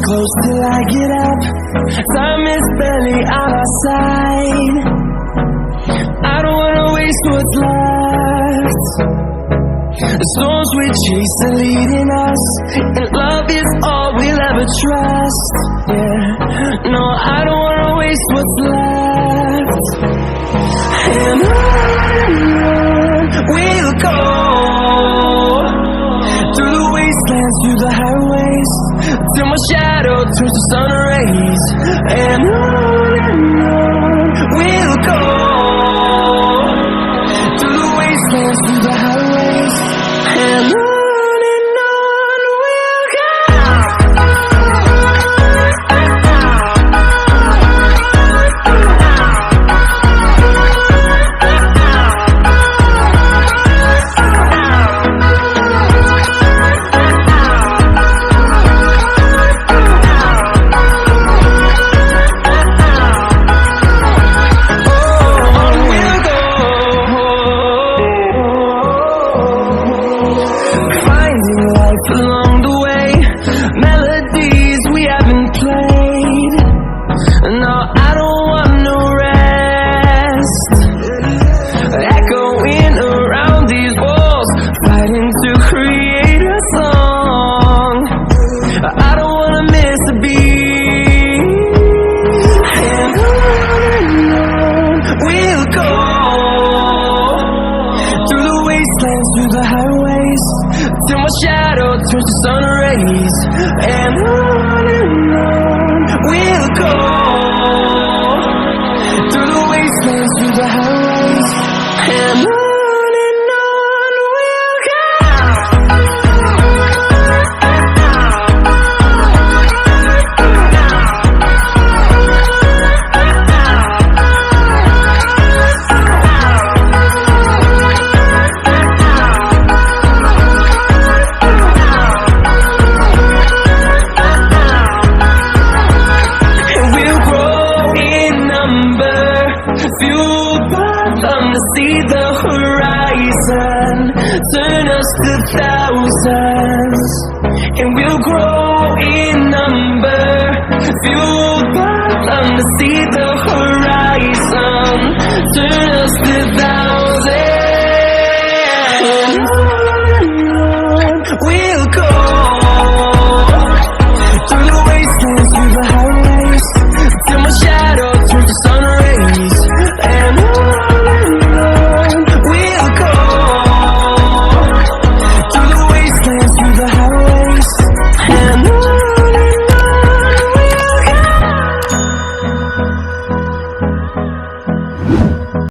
close till I get up. Time is barely on our side. I don't wanna waste what's left. The storms we chase are leading us, and love is all we'll ever trust. Yeah, no, I don't wanna waste what's left. And on we'll go, through the wastelands, through the highways, till my shadow turns to sun rays. And on we'll go, through the wastelands, through the highways, and on we'll go. Along the way, melodies we haven't played. No, I don't want no rest. Echoing around these walls, fighting to create a song. I don't wanna miss a beat. And on we'll go, through the wastelands, through the highways, till my shadow turns to sun rays. And on we'll go, through the wastelands, through the highways, and on we'll go. Fueled by them to see the horizon, turn us to thousands, and we'll grow in number. Fueled by them to see the